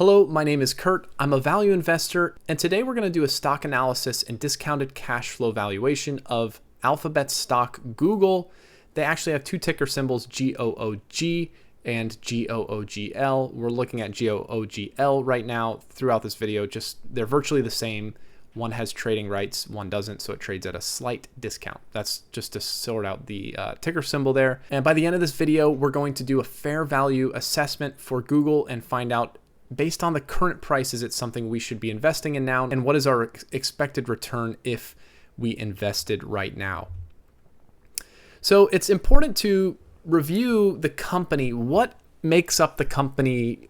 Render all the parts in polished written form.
Hello, my name is Kurt. I'm a value investor, and today we're going to do a stock analysis and discounted cash flow valuation of Alphabet stock Google. They actually have two ticker symbols, GOOG and GOOGL. We're looking at GOOGL right now throughout this video. They're virtually the same. One has trading rights, one doesn't, so it trades at a slight discount. That's just to sort out the ticker symbol there. And by the end of this video, we're going to do a fair value assessment for Google and find out, based on the current price, is it something we should be investing in now? And what is our expected return if we invested right now? So it's important to review the company. What makes up the company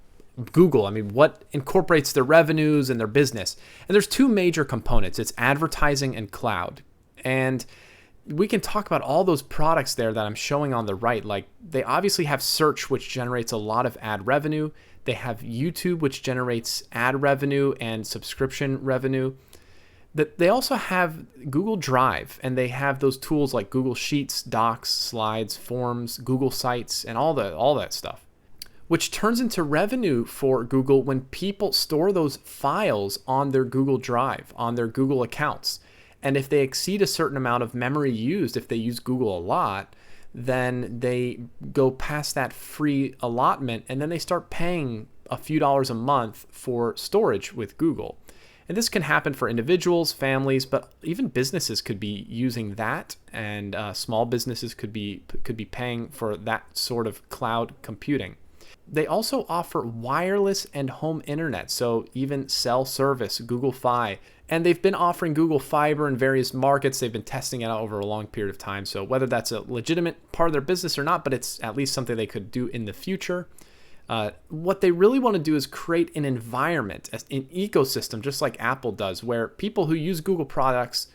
Google? I mean, what incorporates their revenues and their business? And there's two major components. It's advertising and cloud. And we can talk about all those products there that I'm showing on the right. Like, they obviously have search, which generates a lot of ad revenue. They have YouTube, which generates ad revenue and subscription revenue. They also have Google Drive, and they have those tools like Google Sheets, Docs, Slides, Forms, Google Sites, and all that stuff, which turns into revenue for Google when people store those files on their Google Drive, on their Google accounts. And if they exceed a certain amount of memory used, if they use Google a lot, then they go past that free allotment, and then they start paying a few dollars a month for storage with Google. And this can happen for individuals, families, but even businesses could be using that, and small businesses could be paying for that sort of cloud computing. They also offer wireless and home internet, so even cell service, Google Fi. And they've been offering Google Fiber in various markets. They've been testing it out over a long period of time. So whether that's a legitimate part of their business or not, but it's at least something they could do in the future. What they really want to do is create an environment, an ecosystem, just like Apple does, where people who use Google products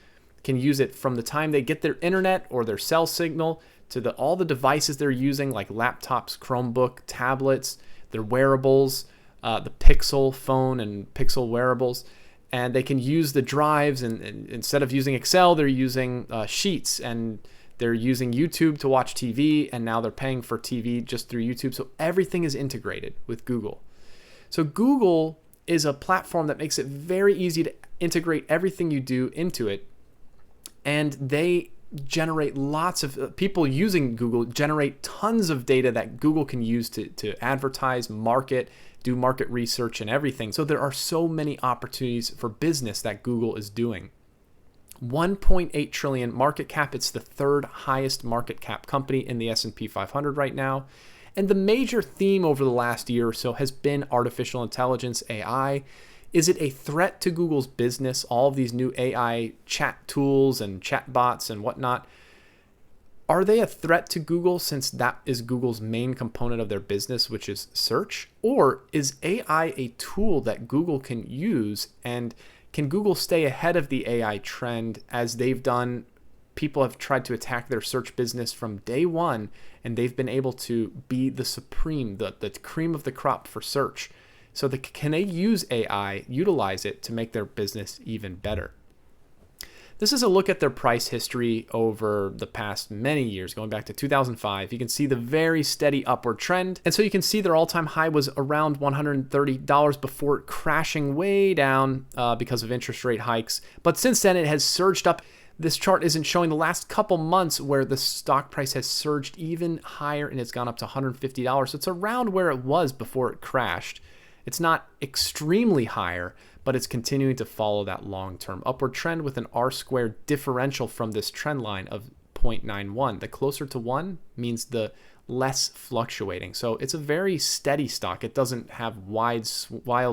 can use it from the time they get their internet or their cell signal to all the devices they're using, like laptops, Chromebook, tablets, their wearables, the Pixel phone and Pixel wearables. And they can use the drives, and instead of using Excel, they're using Sheets, and they're using YouTube to watch TV, and now they're paying for TV just through YouTube. So everything is integrated with Google. So Google is a platform that makes it very easy to integrate everything you do into it. And they generate lots of people using Google, generate tons of data that Google can use to advertise, market, do market research and everything. So there are so many opportunities for business that Google is doing. 1.8 trillion market cap. It's the third highest market cap company in the S&P 500 right now. And the major theme over the last year or so has been artificial intelligence, AI. Is it a threat to Google's business? All of these new AI chat tools and chat bots and whatnot, are they a threat to Google, since that is Google's main component of their business, which is search? Or is AI a tool that Google can use, and can Google stay ahead of the AI trend as they've done? People have tried to attack their search business from day one, and they've been able to be the supreme, the cream of the crop for search. So can they use AI, utilize it to make their business even better? This is a look at their price history over the past many years, going back to 2005. You can see the very steady upward trend. And so you can see their all-time high was around $130 before crashing way down because of interest rate hikes. But since then, it has surged up. This chart isn't showing the last couple months where the stock price has surged even higher, and it's gone up to $150. So it's around where it was before it crashed. It's not extremely higher, but it's continuing to follow that long-term upward trend with an R-squared differential from this trend line of 0.91. The closer to 1 means the less fluctuating. So it's a very steady stock. It doesn't have wild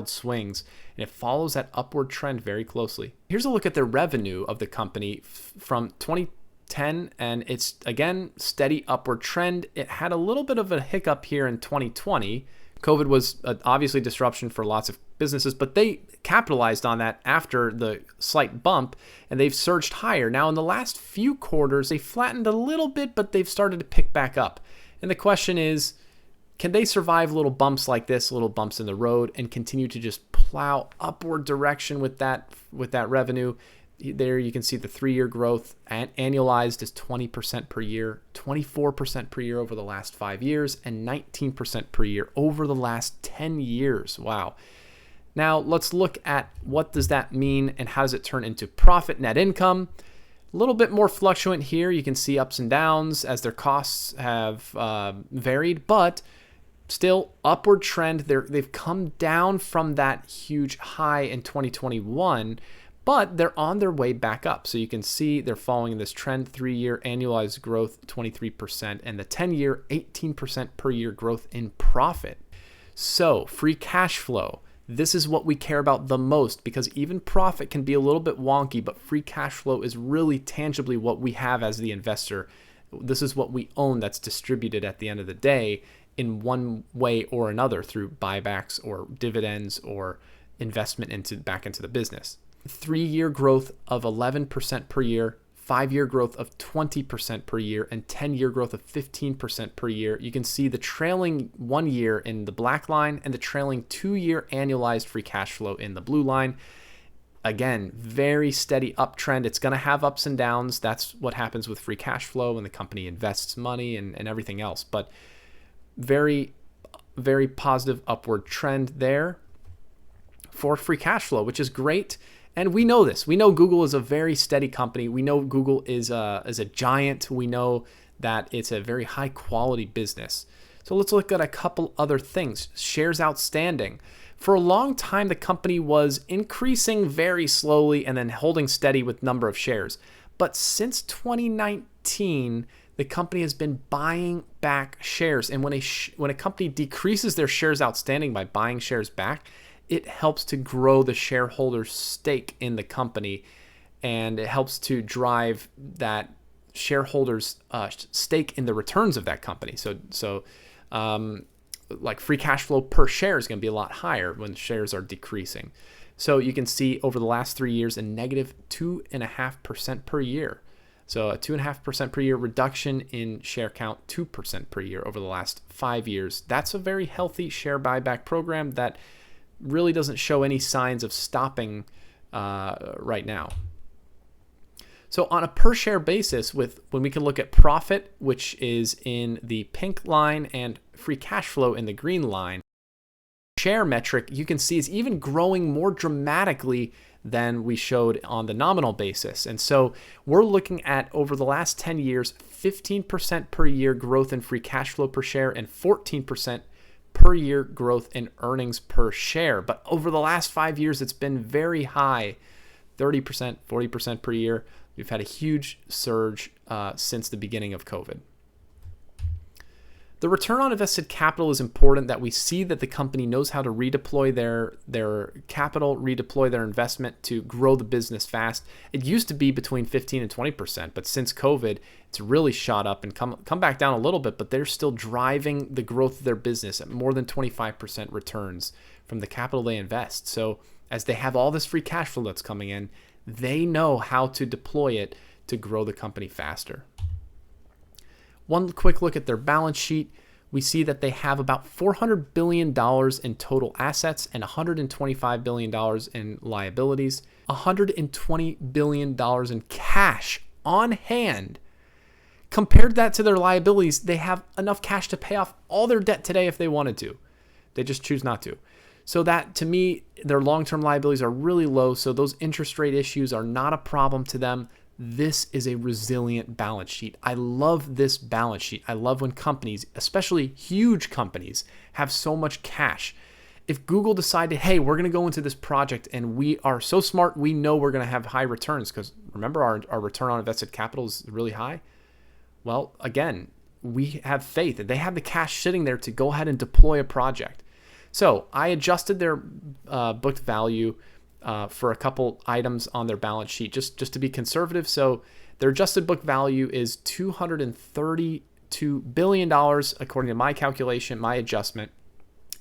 swings, and it follows that upward trend very closely. Here's a look at the revenue of the company from 2010, and it's, again, steady upward trend. It had a little bit of a hiccup here in 2020. COVID was obviously disruption for lots of businesses, but they capitalized on that after the slight bump, and they've surged higher. Now, in the last few quarters, they flattened a little bit, but they've started to pick back up. And the question is, can they survive little bumps like this, little bumps in the road, and continue to just plow upward direction with that revenue? There you can see the 3-year growth annualized is 20% per year, 24% per year over the last 5 years, and 19% per year over the last 10 years. Wow. Now let's look at what does that mean and how does it turn into profit, net income. A little bit more fluctuant here. You can see ups and downs as their costs have varied, but still upward trend. They've come down from that huge high in 2021, but they're on their way back up. So you can see they're following this trend, 3-year annualized growth, 23%, and the 10-year, 18% per year growth in profit. So free cash flow. This is what we care about the most, because even profit can be a little bit wonky, but free cash flow is really tangibly what we have as the investor. This is what we own that's distributed at the end of the day in one way or another through buybacks or dividends or investment back into the business. 3-year growth of 11% per year, 5-year growth of 20% per year, and 10-year growth of 15% per year. You can see the trailing 1 year in the black line and the trailing 2-year annualized free cash flow in the blue line. Again, very steady uptrend. It's going to have ups and downs. That's what happens with free cash flow when the company invests money and everything else. But very, very positive upward trend there for free cash flow, which is great. And we know this. We know Google is a very steady company. We know Google is a giant. We know that it's a very high quality business. So let's look at a couple other things. Shares outstanding. For a long time, the company was increasing very slowly and then holding steady with number of shares. But since 2019, the company has been buying back shares. And when a company decreases their shares outstanding by buying shares back, it helps to grow the shareholders' stake in the company, and it helps to drive that shareholders' stake in the returns of that company. So like free cash flow per share is going to be a lot higher when shares are decreasing. So you can see over the last 3 years a negative 2.5% per year. So a 2.5% per year reduction in share count, 2% per year over the last 5 years. That's a very healthy share buyback program that really doesn't show any signs of stopping right now. So on a per share basis, when we can look at profit, which is in the pink line, and free cash flow in the green line, share metric you can see is even growing more dramatically than we showed on the nominal basis. And so we're looking at, over the last 10 years, 15% per year growth in free cash flow per share and 14% per year growth in earnings per share. But over the last 5 years, it's been very high, 30%, 40% per year. We've had a huge surge since the beginning of COVID. The return on invested capital is important, that we see that the company knows how to redeploy their capital, redeploy their investment to grow the business fast. It used to be between 15 and 20%, but since COVID, it's really shot up and come back down a little bit, but they're still driving the growth of their business at more than 25% returns from the capital they invest. So as they have all this free cash flow that's coming in, they know how to deploy it to grow the company faster. One quick look at their balance sheet. We see that they have about $400 billion in total assets and $125 billion in liabilities, $120 billion in cash on hand. Compared that to their liabilities, they have enough cash to pay off all their debt today if they wanted to. They just choose not to. So that, to me, their long-term liabilities are really low, so those interest rate issues are not a problem to them. This is a resilient balance sheet. I love this balance sheet. I love when companies, especially huge companies, have so much cash. If Google decided, hey, we're going to go into this project and we are so smart, we know we're going to have high returns, because remember, our return on invested capital is really high. Well, again, we have faith that they have the cash sitting there to go ahead and deploy a project. So I adjusted their booked value for a couple items on their balance sheet, just to be conservative. So their adjusted book value is $232 billion, according to my calculation, my adjustment.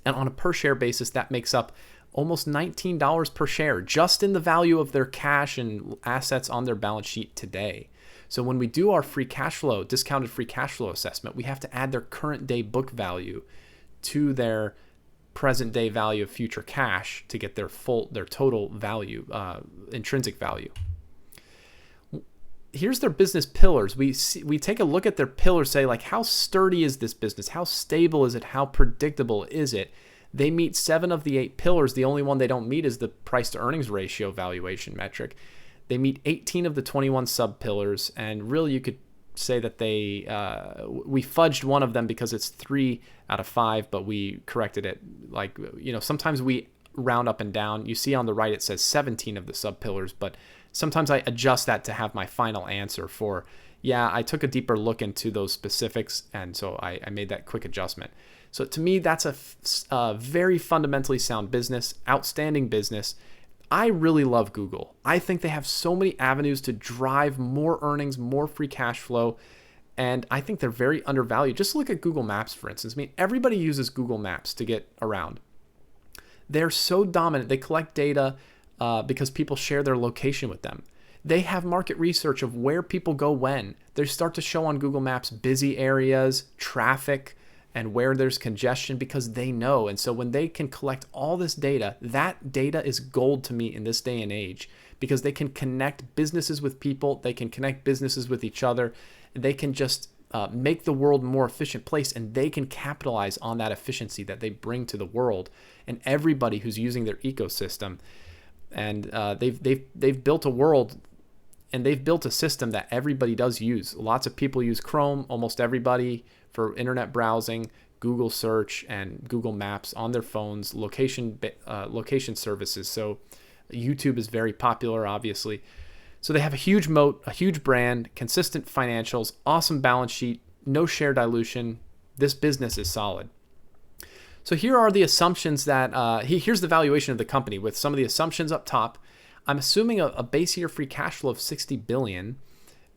And on a per share basis, that makes up almost $19 per share, just in the value of their cash and assets on their balance sheet today. So when we do our free cash flow, discounted free cash flow assessment, we have to add their current day book value to their present day value of future cash to get their total value, intrinsic value. Here's their business pillars. We take a look at their pillars, say, like, how sturdy is this business? How stable is it? How predictable is it? They meet 7 of the 8 pillars. The only one they don't meet is the price to earnings ratio valuation metric. They meet 18 of the 21 sub pillars, and really you could say that we fudged one of them because it's 3 out of 5, but we corrected it. Like, sometimes we round up and down. You see on the right it says 17 of the sub pillars, but sometimes I adjust that to have my final answer for, I took a deeper look into those specifics, and so I made that quick adjustment. So to me, that's a very fundamentally sound business, outstanding business. I really love Google. I think they have so many avenues to drive more earnings, more free cash flow, and I think they're very undervalued. Just look at Google Maps, for instance. I mean, everybody uses Google Maps to get around. They're so dominant. They collect data because people share their location with them. They have market research of where people go when. They start to show on Google Maps busy areas, traffic, and where there's congestion because they know. And so when they can collect all this data, that data is gold to me in this day and age because they can connect businesses with people, they can connect businesses with each other, they can just make the world a more efficient place, and they can capitalize on that efficiency that they bring to the world and everybody who's using their ecosystem. And they've built a world, and they've built a system that everybody does use. Lots of people use Chrome, almost everybody, for internet browsing, Google search, and Google Maps on their phones, location services. So YouTube is very popular, obviously. So they have a huge moat, a huge brand, consistent financials, awesome balance sheet, no share dilution. This business is solid. So here are the assumptions that, here's the valuation of the company with some of the assumptions up top. I'm assuming a base year free cash flow of $60 billion.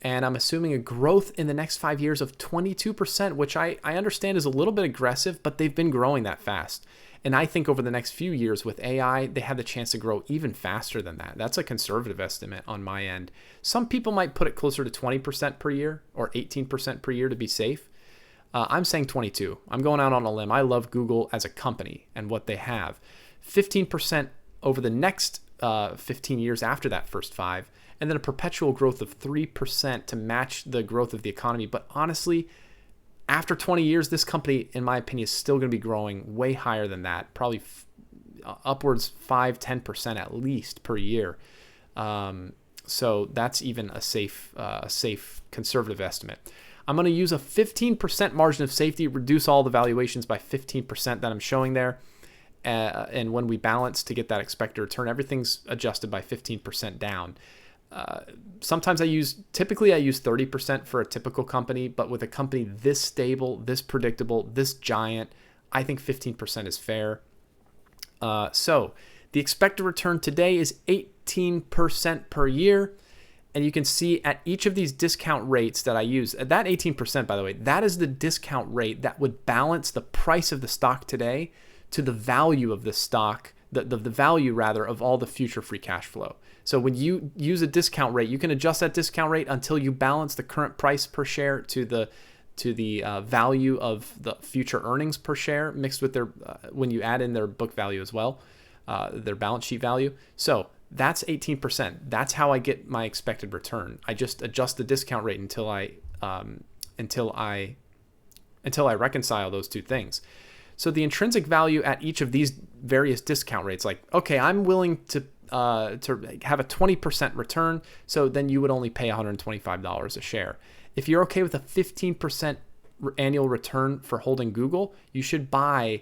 And I'm assuming a growth in the next 5 years of 22%, which I understand is a little bit aggressive, but they've been growing that fast. And I think over the next few years with AI, they have the chance to grow even faster than that. That's a conservative estimate on my end. Some people might put it closer to 20% per year or 18% per year to be safe. I'm saying 22. I'm going out on a limb. I love Google as a company and what they have. 15% over the next 15 years after that first 5. And then a perpetual growth of 3% to match the growth of the economy. But honestly, after 20 years, this company, in my opinion, is still going to be growing way higher than that, probably upwards 5-10% at least per year. So that's even a safe conservative estimate. I'm going to use a 15% margin of safety, reduce all the valuations by 15% that I'm showing there. And when we balance to get that expected return, everything's adjusted by 15% down. Sometimes typically I use 30% for a typical company, but with a company this stable, this predictable, this giant, I think 15% is fair. So the expected return today is 18% per year. And you can see at each of these discount rates that I use, that 18%, by the way, that is the discount rate that would balance the price of the stock today to the value of the stock, the value rather of all the future free cash flow. So when you use a discount rate, you can adjust that discount rate until you balance the current price per share to the value of the future earnings per share mixed with their when you add in their book value as well, their balance sheet value. So that's 18%. That's how I get my expected return. I just adjust the discount rate until I reconcile those two things. So the intrinsic value at each of these various discount rates, like, okay, I'm willing to have a 20% return, so then you would only pay $125 a share. If you're okay with a 15% annual return for holding Google, you should buy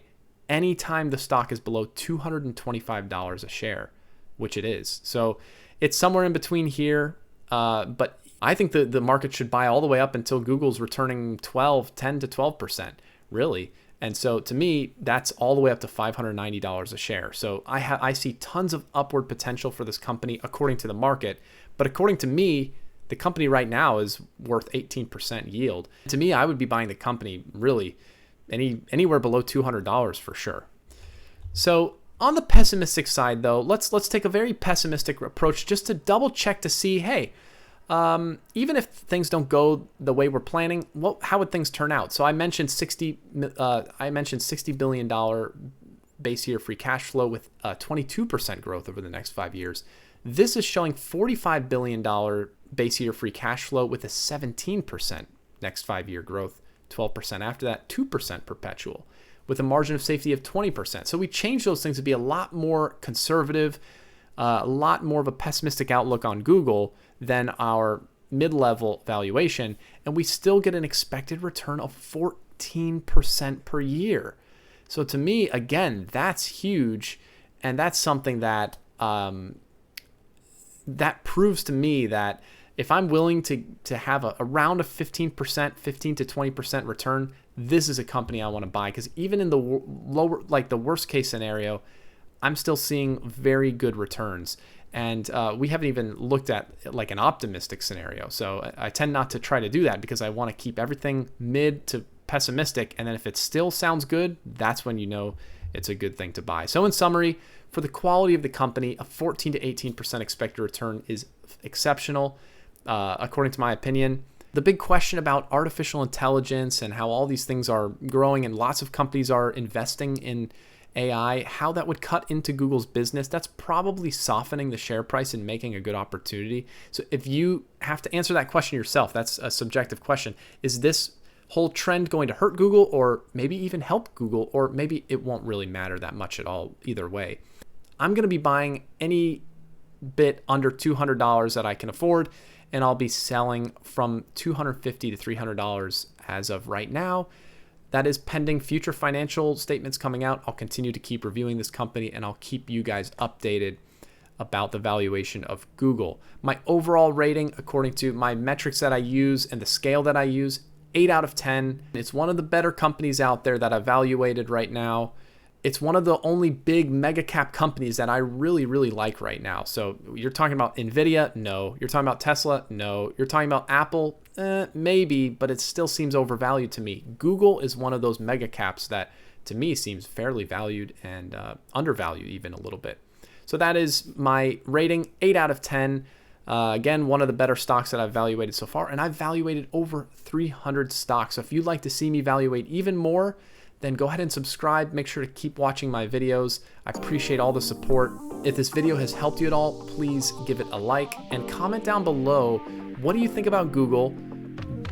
anytime the stock is below $225 a share, which it is. So it's somewhere in between here, but I think the market should buy all the way up until Google's returning 10 to 12%, really. And so to me, that's all the way up to $590 a share. So I see tons of upward potential for this company according to the market. But according to me, the company right now is worth 18% yield. To me, I would be buying the company really anywhere below $200 for sure. So on the pessimistic side, though, let's take a very pessimistic approach just to double check to see, hey, even if things don't go the way we're planning, how would things turn out? So I mentioned $60 billion base year free cash flow with 22% growth over the next 5 years. This is showing $45 billion base year free cash flow with a 17% next 5 year growth, 12% after that, 2% perpetual. with a margin of safety of 20%. So we changed those things to be a lot more conservative, a lot more of a pessimistic outlook on Google than our mid-level valuation, and we still get an expected return of 14% per year. So to me, again, that's huge, and that's something that that proves to me that if I'm willing to have around a 15%, 15 to 20% return, this is a company I want to buy, because even in the lower, like the worst case scenario, I'm still seeing very good returns. And we haven't even looked at like an optimistic scenario. So I tend not to try to do that because I want to keep everything mid to pessimistic. And then if it still sounds good, that's when you know it's a good thing to buy. So in summary, for the quality of the company, a 14 to 18% expected return is exceptional, according to my opinion. The big question about artificial intelligence and how all these things are growing and lots of companies are investing in AI, how that would cut into Google's business, that's probably softening the share price and making a good opportunity. So if you have to answer that question yourself, that's a subjective question. Is this whole trend going to hurt Google, or maybe even help Google, or maybe it won't really matter that much at all either way? I'm going to be buying any bit under $200 that I can afford, and I'll be selling from $250 to $300 as of right now. That is pending future financial statements coming out. I'll continue to keep reviewing this company, and I'll keep you guys updated about the valuation of Google. My overall rating, according to my metrics that I use and the scale that I use, 8 out of 10. It's one of the better companies out there that I've evaluated right now. It's one of the only big mega cap companies that I really, really like right now. So you're talking about Nvidia? No. You're talking about Tesla? No. You're talking about Apple? Maybe, but it still seems overvalued to me. Google is one of those mega caps that to me seems fairly valued and undervalued even a little bit. So that is my rating, 8 out of 10. Again, one of the better stocks that I've evaluated so far, and I've evaluated over 300 stocks. So if you'd like to see me evaluate even more, then go ahead and subscribe. Make sure to keep watching my videos. I appreciate all the support. If this video has helped you at all, please give it a like and comment down below. What do you think about Google?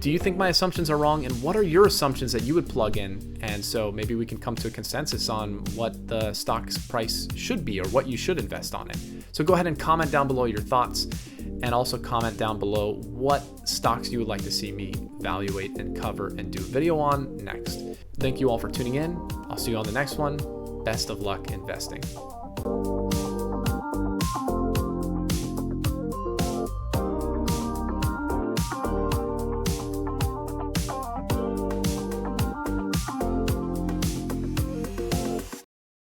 Do you think my assumptions are wrong? And what are your assumptions that you would plug in? And so maybe we can come to a consensus on what the stock's price should be or what you should invest on it. So go ahead and comment down below your thoughts, and also comment down below what stocks you would like to see me evaluate and cover and do a video on next. Thank you all for tuning in. I'll see you on the next one. Best of luck investing.